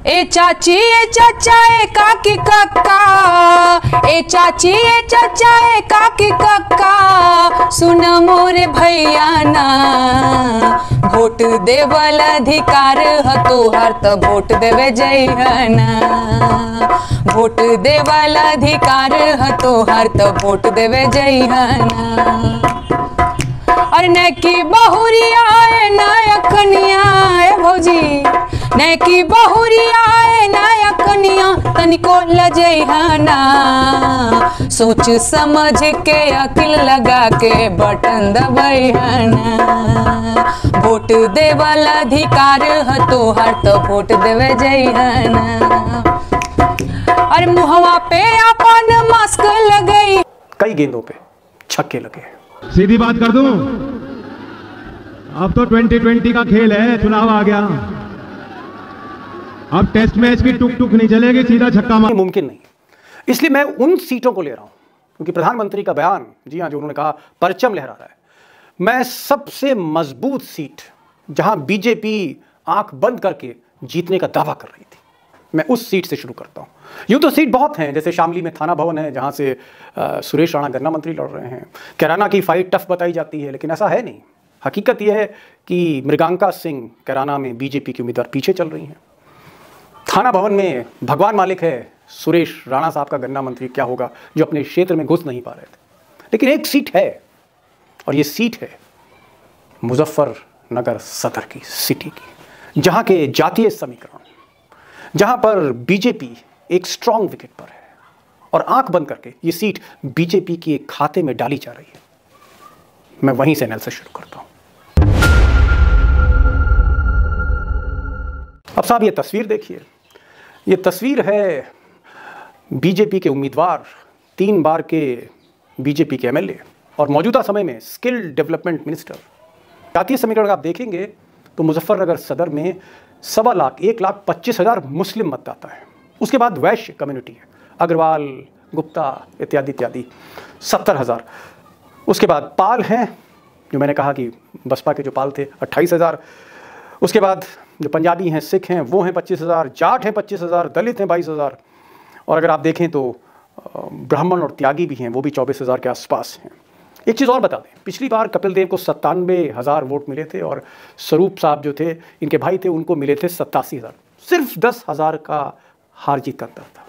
ए चाची ए चाचा ए काकी काका, ए चाची ए चाचा ए काकी काका, सुन मोरे भैया ना, वोट देवल अधिकार ह तोहार त वोट देवे जइहना, वोट देवल अधिकार ह तोहार त वोट देवे जइहना। और नैकी बहुरिया ए नया कनिया ए भौजी, नैकी बहुरिया ए नया कनिया, तनिको लजइहना, सोच समझ के अकिल लगा के बटन दबइहना, वोट देवल अधिकार ह तोहार त वोट देवे जइहना। और मुहवा पे अपन मास्क लगई, कई गेंदों पे छक्के लगे। सीधी बात कर दूं, अब तो 2020 का खेल है, चुनाव आ गया, अब टेस्ट मैच की टुक टुक नहीं चलेगी, सीधा छक्का मार मुमकिन नहीं। इसलिए मैं उन सीटों को ले रहा हूं क्योंकि प्रधानमंत्री का बयान, जी हां, जो उन्होंने कहा परचम लहरा रहा है, मैं सबसे मजबूत सीट जहां बीजेपी आंख बंद करके जीतने का दावा कर रही थी, मैं उस सीट से शुरू करता हूं। यूं तो सीट बहुत हैं, जैसे शामली में थाना भवन है जहां से सुरेश राणा गन्ना मंत्री लड़ रहे हैं, कैराना की फाइट टफ बताई जाती है, लेकिन ऐसा है नहीं। हकीकत यह है कि मृगांका सिंह कैराना में बीजेपी की उम्मीदवार पीछे चल रही हैं। थाना भवन में भगवान मालिक है, सुरेश राणा साहब का गन्ना मंत्री क्या होगा जो अपने क्षेत्र में घुस नहीं पा रहे थे। लेकिन एक सीट है और ये सीट है मुजफ्फरनगर सदर की सिटी की, जहां के जातीय समीकरण, जहां पर बीजेपी एक स्ट्रांग विकेट पर है और आंख बंद करके ये सीट बीजेपी के खाते में डाली जा रही है। मैं वहीं से एनालिसिस शुरू करता हूं। अब साहब ये तस्वीर देखिए, ये तस्वीर है बीजेपी के उम्मीदवार, 3 बार के बीजेपी के एमएलए और मौजूदा समय में स्किल डेवलपमेंट मिनिस्टर। जातीय समीकरण आप देखेंगे तो मुजफ्फरनगर सदर में 1.25 लाख 1,25,000 मुस्लिम मतदाता है। उसके बाद वैश्य कम्युनिटी है, अग्रवाल, गुप्ता इत्यादि इत्यादि 70,000। उसके बाद पाल हैं, जो मैंने कहा कि बसपा के जो पाल थे 28,000। उसके बाद जो पंजाबी हैं, सिख हैं, वो हैं 25,000, जाट हैं 25,000, दलित हैं 22,000, और अगर आप देखें तो ब्राह्मण और त्यागी भी हैं, वो भी 24,000 के आसपास हैं। एक चीज़ और बता दें, पिछली बार कपिल देव को 97,000 वोट मिले थे और स्वरूप साहब जो थे, इनके भाई थे, उनको मिले थे 87,000। सिर्फ 10,000 का हार जीत का अंतर था।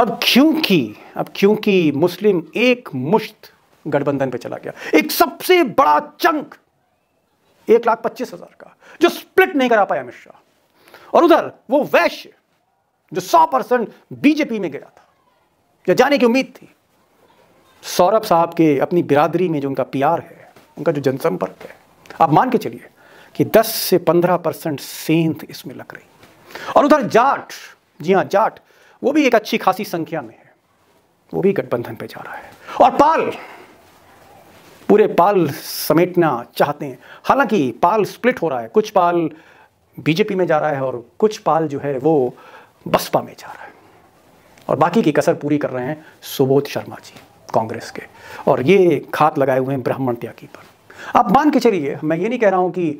अब क्योंकि मुस्लिम एक मुश्त गठबंधन पे चला गया, एक सबसे बड़ा चंक 1,25,000 का, जो स्प्लिट नहीं करा पाया अमित शाह, और उधर वो वैश्य जो 100% बीजेपी में गया था या जाने की उम्मीद थी। सौरभ साहब के अपनी बिरादरी में जो उनका पीआर है, उनका जो जनसंपर्क है, आप मान के चलिए कि 10 से 15% सेंध इसमें लग रही। और उधर जाट, जी हाँ जाट, वो भी एक अच्छी खासी संख्या में है, वो भी गठबंधन पे जा रहा है। और पाल, पूरे पाल समेटना चाहते हैं, हालांकि पाल स्प्लिट हो रहा है, कुछ पाल बीजेपी में जा रहा है और कुछ पाल जो है वो बसपा में जा रहा है, और बाकी की कसर पूरी कर रहे हैं सुबोध शर्मा जी कांग्रेस के, और ये खात लगाए हुए हैं ब्राह्मण त्यागी पर। आप मान के चलिए, मैं ये नहीं कह रहा हूं कि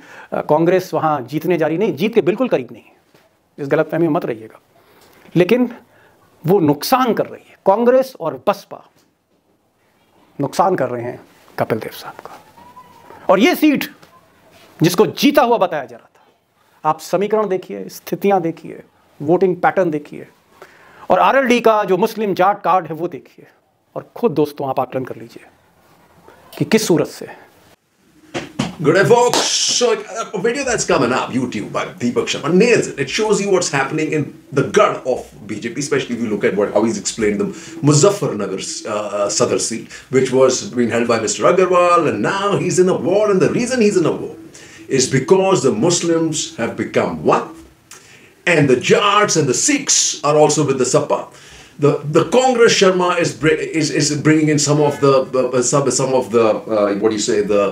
कांग्रेस वहां जीतने जा रही, नहीं, जीत के बिल्कुल करीब नहीं है, इस गलतफहमी में मत रहिएगा, लेकिन वो नुकसान कर रही है, कांग्रेस और बसपा नुकसान कर रहे हैं कपिल देव साहब का। और ये सीट जिसको जीता हुआ बताया जा रहा था, आप समीकरण देखिए, स्थितियां देखिए, वोटिंग पैटर्न देखिए, और आरएलडी का जो मुस्लिम जाट कार्ड है वो देखिए, और खुद दोस्तों आप आकलन कर लीजिए कि किस सूरत से। Good day, folks. So, a video that's coming up YouTube by Deepak Sharma nails it. It shows you what's happening in the gut of BJP, especially if you look at how he's explained the Muzaffarnagar Sadar seat, which was being held by Mr. Agarwal, and now he's in a war. And the reason he's in a war is because the Muslims have become one, and the Jats and the Sikhs are also with the Sapa. The Congress Sharma is bringing in some of the what do you say, the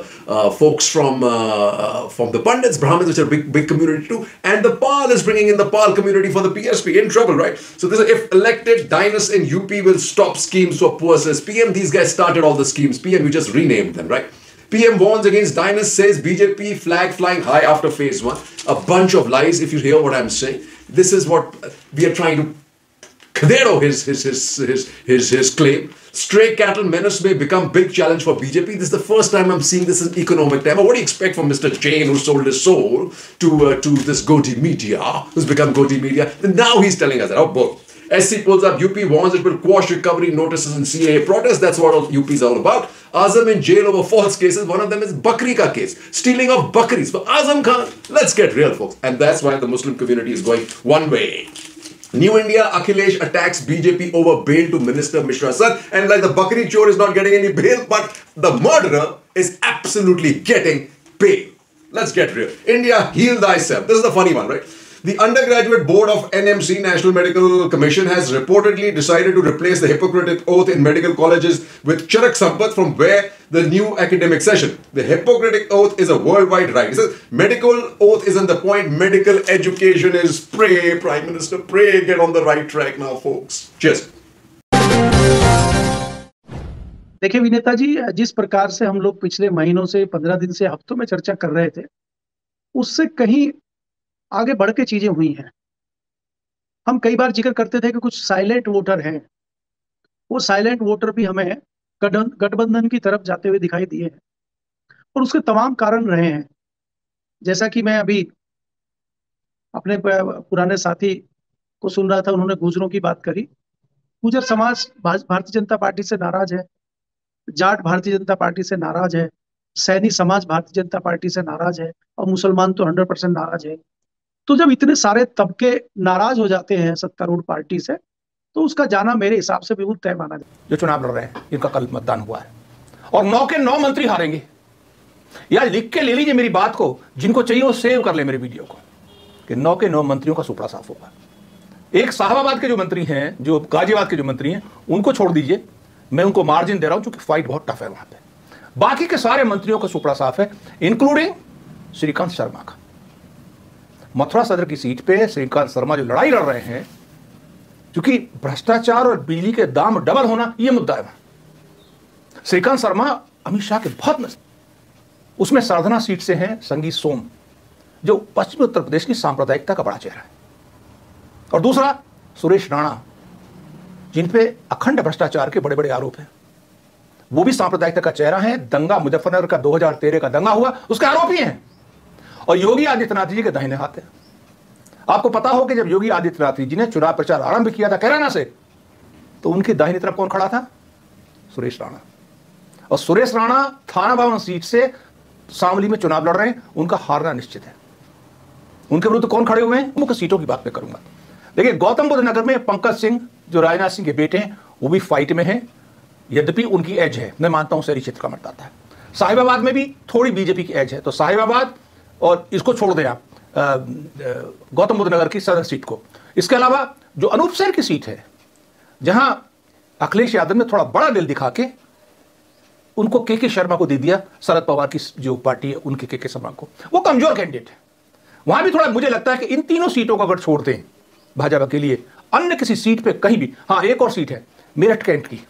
folks from the Pandits, Brahmins, which are big community too, and the Pal is bringing in the Pal community for the PSP. In trouble, right? So this is, if elected, Dinus in UP will stop schemes for poor, says PM. These guys started all the schemes. PM, you just renamed them, right? PM warns against Dinus, says BJP flag flying high after phase 1. A bunch of lies, if you hear what I'm saying. This is what we are trying to Khadero his claim. Stray cattle menace may become big challenge for BJP. This is the first time I'm seeing this in economic time. What do you expect from Mr. Jain, who sold his soul to this Goti Media, who's become Goti Media? And now he's telling us that. Oh, boy. SC pulls up, UP warns it will quash recovery notices in CAA protests. That's what UP is all about. Azam in jail over false cases. One of them is Bakri ka case. Stealing of Bakris. But Azam Khan, let's get real, folks. And that's why the Muslim community is going one way. New India, Akhilesh attacks BJP over bail to Minister Mishra son. And like the Bakri chore is not getting any bail, but the murderer is absolutely getting bail. Let's get real. India, heal thyself. This is the funny one, right? The undergraduate board of NMC, National Medical Commission, has reportedly decided to replace the Hippocratic Oath in medical colleges with Charak Sampat from where the new academic session. The Hippocratic Oath is a worldwide right. It says medical oath isn't the point. Medical education is. Pray, Prime Minister, pray, get on the right track now, folks. Cheers. देखिए विनेता जी, जिस प्रकार से हम लोग पिछले महीनों से 15 दिन से हफ्तों में चर्चा कर रहे थे, उससे कहीं आगे बढ़ के चीजें हुई हैं। हम कई बार जिक्र करते थे कि कुछ साइलेंट वोटर हैं, वो साइलेंट वोटर भी हमें गठबंधन की तरफ जाते हुए दिखाई दिए हैं और उसके तमाम कारण रहे हैं। जैसा कि मैं अभी अपने पुराने साथी को सुन रहा था, उन्होंने गुर्जरों की बात करी। गुर्जर समाज भारतीय जनता पार्टी से नाराज है, जाट भारतीय जनता पार्टी से नाराज है, सैनी समाज भारतीय जनता पार्टी से नाराज है और मुसलमान तो 100% नाराज है। तो जब इतने सारे तबके नाराज हो जाते हैं सत्तारूढ़ पार्टी से, तो उसका जाना मेरे हिसाब से बिल्कुल तय माना जाए। जो चुनाव लड़ रहे हैं, इनका कल मतदान हुआ है और 9 के 9 मंत्री हारेंगे। यार लिख के ले लीजिए मेरी बात को, जिनको चाहिए वो सेव कर ले मेरे वीडियो को, कि 9 के 9 मंत्रियों का सुपड़ा साफ होगा। एक साहबाबाद के जो मंत्री हैं, जो गाजियाबाद के जो मंत्री हैं, उनको छोड़ दीजिए, मैं उनको मार्जिन दे रहा हूं क्योंकि फाइट बहुत टफ है वहां पे। बाकी के सारे मंत्रियों का सुपड़ा साफ है, इंक्लूडिंग श्रीकांत शर्मा का। मथुरा सदर की सीट पे श्रीकांत शर्मा जो लड़ाई लड़ रहे हैं, क्योंकि भ्रष्टाचार और बिजली के दाम डबल होना ये मुद्दा है। श्रीकांत शर्मा अमित शाह के बहुत नजदीक, उसमें साधना सीट से हैं संगीत सोम, जो पश्चिमी उत्तर प्रदेश की सांप्रदायिकता का बड़ा चेहरा है। और दूसरा सुरेश राणा, जिन पे अखंड भ्रष्टाचार के बड़े बड़े आरोप हैं, वो भी सांप्रदायिकता का चेहरा है। दंगा मुजफ्फरनगर का 2013 का दंगा हुआ, उसके आरोपी हैं। और योगी आदित्यनाथ जी के दाहिने हाथ है। आपको पता हो कि जब योगी आदित्यनाथ जी ने चुनाव प्रचार आरंभ किया था कैराना से, तो उनकी दाहिनी तरफ कौन खड़ा था? सुरेश राणा। और सुरेश राणा थाना भवन सीट से शामली में चुनाव लड़ रहे हैं, उनका हारना निश्चित है। उनके विरुद्ध कौन खड़े हुए हैं? मुख्य सीटों की बात मैं करूंगा। देखिए, गौतम बुद्ध नगर में पंकज सिंह जो राजनाथ सिंह के बेटे हैं, वो भी फाइट में हैं, यद्यपि उनकी एज है, मैं मानता हूं शहरी क्षेत्र का मतदाता है। साहिबाबाद में भी थोड़ी बीजेपी की एज है, तो साहिबाबाद और इसको छोड़ दें आप गौतम बुद्ध नगर की सदर सीट को। इसके अलावा जो अनूप सैन की सीट है, जहां अखिलेश यादव ने थोड़ा बड़ा दिल दिखा के उनको के शर्मा को दे दिया, शरद पवार की जो पार्टी है उनके के शर्मा को, वो कमजोर कैंडिडेट है। वहां भी थोड़ा मुझे लगता है कि इन तीनों सीटों को अगर छोड़ दें भाजपा के लिए, अन्य किसी सीट पे कहीं भी, हाँ एक और सीट है मेरठ कैंट की,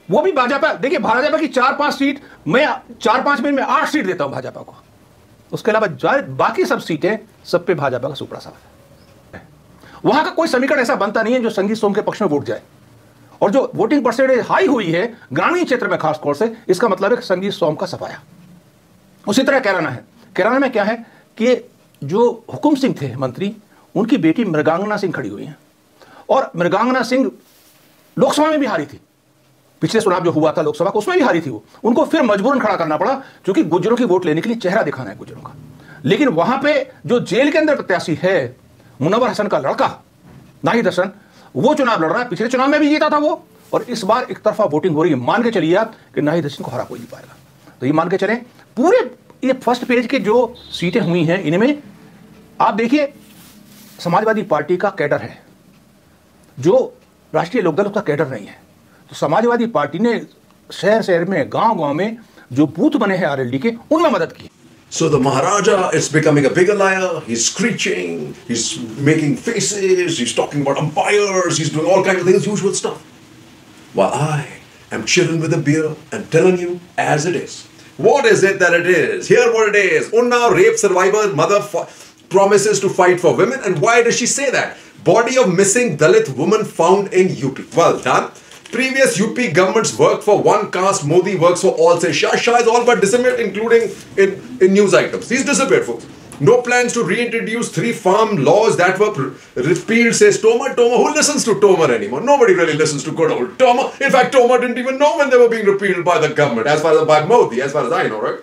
वो भी भाजपा। देखिए भाजपा की 4-5 सीट, मैं 4-5 में 8 सीट देता हूं भाजपा को। उसके अलावा बाकी सब सीटें सब पे भाजपा का सुपड़ा साफ है। वहां का कोई समीकरण ऐसा बनता नहीं है जो संगीत सोम के पक्ष में वोट जाए। और जो वोटिंग परसेंटेज हाई हुई है ग्रामीण क्षेत्र में खासतौर से, इसका मतलब है कि संगीत सोम का सफाया। उसी तरह कैराना है। कैराना में क्या है कि जो हुकुम सिंह थे मंत्री, उनकी बेटी मृगांगना सिंह खड़ी हुई है। और मृगांगना सिंह लोकसभा में भी हारी थी, पिछले चुनाव जो हुआ था लोकसभा का, उसमें भी हारी थी वो। उनको फिर मजबूरन खड़ा करना पड़ा, क्योंकि गुज्जरों की वोट लेने के लिए चेहरा दिखाना है गुज्जरों का। लेकिन वहां पे जो जेल के अंदर प्रत्याशी है, मुनव्वर हसन का लड़का नाहिद हसन, वो चुनाव लड़ रहा है। पिछले चुनाव में भी जीता था वो, और इस बार एक तरफा वोटिंग हो रही है। मान के चलिए आप कि नाहिद हसन को हरा कोई नहीं पाएगा। तो ये मान के चलें, पूरे ये फर्स्ट पेज के जो सीटें हुई हैं, इनमें आप देखिए समाजवादी पार्टी का कैडर है, जो राष्ट्रीय लोकदल का कैडर नहीं है। तो समाजवादी पार्टी ने शहर शहर में, गांव गांव में जो बूथ बने हैं आरएलडी के, उनमें मदद की। So the Maharaja is becoming a bigger liar. He's screeching, he's making faces, he's talking about umpires, he's doing all kinds of things, usual stuff. While I am chilling with a beer and telling you as it is. What is it that it is? Here what it is. Unnao rape survivor mother promises to fight for women. And why does she say that? Body of missing Dalit woman found in UP. Well done. Previous UP governments worked for one caste. Modi works for all. Say Shah is all but disappeared, including in news items. He's disappeared, folks. No plans to reintroduce 3 farm laws that were repealed, says Tomar. Who listens to Tomar anymore? Nobody really listens to good old Tomar. In fact, Tomar didn't even know when they were being repealed by the government, as far as by Modi, as far as I know, right?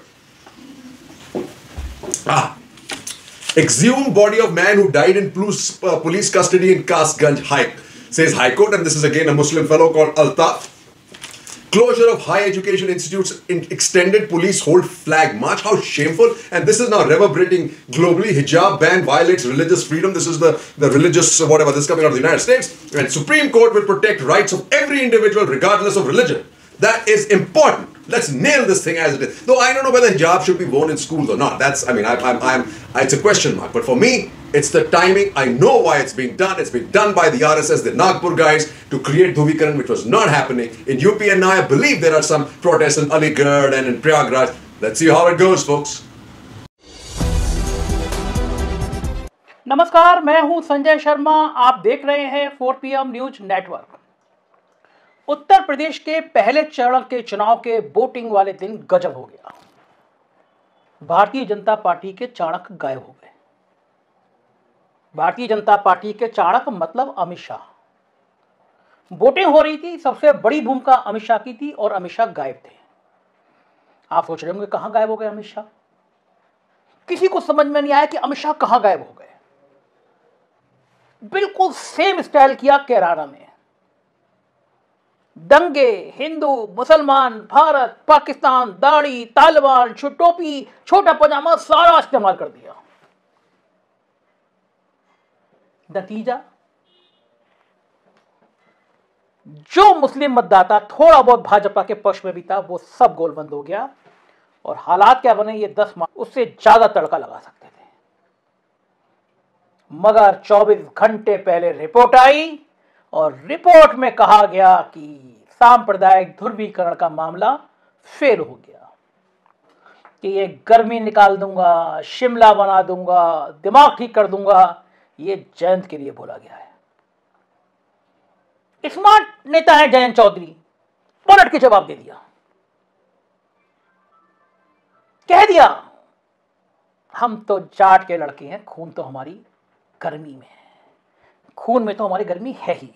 Exhumed body of man who died in police custody in Kasganj, says High Court, and this is again a Muslim fellow called Altaf. Closure of higher education institutes, extended police hold flag march. How shameful. And this is now reverberating globally. Hijab ban violates religious freedom. This is the religious whatever. This is coming out of the United States. And Supreme Court will protect rights of every individual regardless of religion. That is important. Let's nail this thing as it is. Though I don't know whether hijab should be worn in schools or not. That's, I mean, it's a question mark. But for me, it's the timing. I know why it's being done. It's being done by the RSS, the Nagpur guys, to create Dhuvikaran, which was not happening in UP. And now I believe there are some protests in Aligarh and in Prayagraj. Let's see how it goes, folks. नमस्कार, मैं हूं संजय शर्मा। आप देख रहे हैं 4 PM news network. Uttar Pradesh के पहले चरण के चुनाव के वोटिंग वाले दिन गजब हो गया। भारतीय जनता पार्टी के चाणक गायब हो गए। भारतीय जनता पार्टी के चाणक मतलब अमित शाह। वोटिंग हो रही थी, सबसे बड़ी भूमिका अमित शाह की थी और अमित शाह गायब थे। आप सोच रहे होंगे कहां गायब हो गए अमित शाह? किसी को समझ में नहीं आया कि अमित शाह कहां गायब हो गए। बिल्कुल सेम स्टाइल किया केराला में। दंगे, हिंदू, मुसलमान, भारत, पाकिस्तान, दाढ़ी, तालिबान, टोपी, छोटा पजामा सारा इस्तेमाल कर दिया। नतीजा, जो मुस्लिम मतदाता थोड़ा बहुत भाजपा के पक्ष में भी था वो सब गोलबंद हो गया। और हालात क्या बने, ये 10 माह उससे ज्यादा तड़का लगा सकते थे। मगर 24 घंटे पहले रिपोर्ट आई और रिपोर्ट में कहा गया कि सांप्रदायिक ध्रुवीकरण का मामला फेल हो गया, कि ये गर्मी निकाल दूंगा, शिमला बना दूंगा, दिमाग ठीक कर दूंगा। ये जयंत के लिए बोला गया है। स्मार्ट नेता है जयंत चौधरी, पलट के जवाब दे दिया, कह दिया हम तो जाट के लड़के हैं, खून तो हमारी गर्मी में है, खून में तो हमारी गर्मी है ही।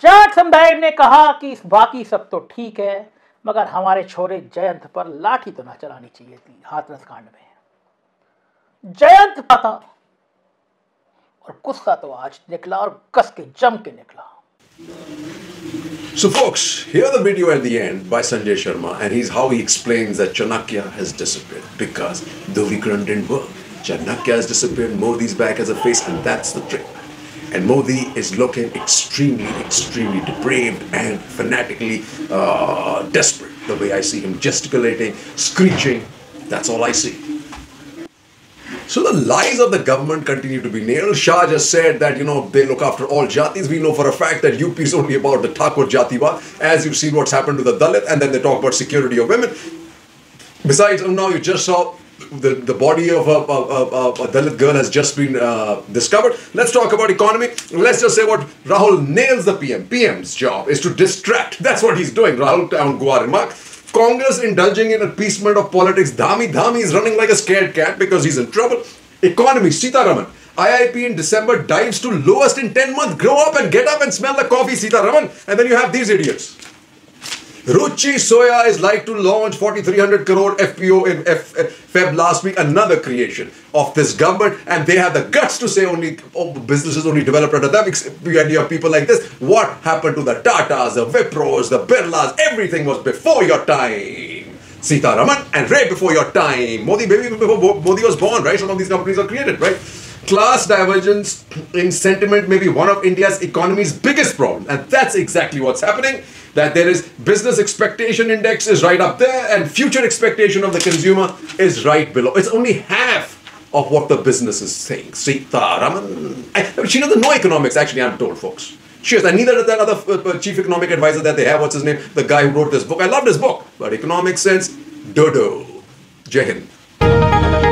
जाट समुदाय ने कहा कि बाकी सब तो ठीक है, मगर हमारे छोरे जयंत पर लाठी तो ना चलानी चाहिए थी हाथरस कांड में। जयंत था और गुस्सा तो आज निकला और कस के जम के निकला। So folks, hear the video at the end by Sanjay Sharma, and here's how he explains that Chanakya has disappeared because Dhuvikaran didn't work. Chanakya has disappeared, Modi's back as a face, and that's the trick. And Modi is looking extremely depraved and fanatically desperate. The way I see him gesticulating, screeching, that's all I see. So the lies of the government continue to be nailed. Shah just said that, they look after all jatis. We know for a fact that UP is only about the Thakur Jatiwad, as you've seen what's happened to the Dalit, and then they talk about security of women. Besides, now you just saw the body of a Dalit girl has just been discovered. Let's talk about economy. Let's just say what Rahul nails the PM. PM's job is to distract. That's what he's doing. Rahul on Guar remark. Congress indulging in appeasement of politics. Dhami is running like a scared cat because he's in trouble. Economy, Sitaraman. IIP in December dives to lowest in 10 months. Grow up and get up and smell the coffee, Sitaraman. And then you have these idiots. Ruchi Soya is like to launch 4,300 crore FPO in Feb last week. Another creation of this government. And they have the guts to say businesses only developed under them. And you have people like this. What happened to the Tatas, the Wipros, the Birlas? Everything was before your time. Sitaraman and Ray before your time. Modi, baby, before Modi was born, right? Some of these companies are created, right? Class divergence in sentiment may be one of India's economy's biggest problems. And that's exactly what's happening. That there is business expectation index is right up there and future expectation of the consumer is right below. It's only half of what the business is saying. Sitaraman. She doesn't know economics, actually, I'm told, folks. She is. And neither does that other chief economic advisor that they have. What's his name? The guy who wrote this book. I loved his book. But economic sense, dodo. Jai Hind.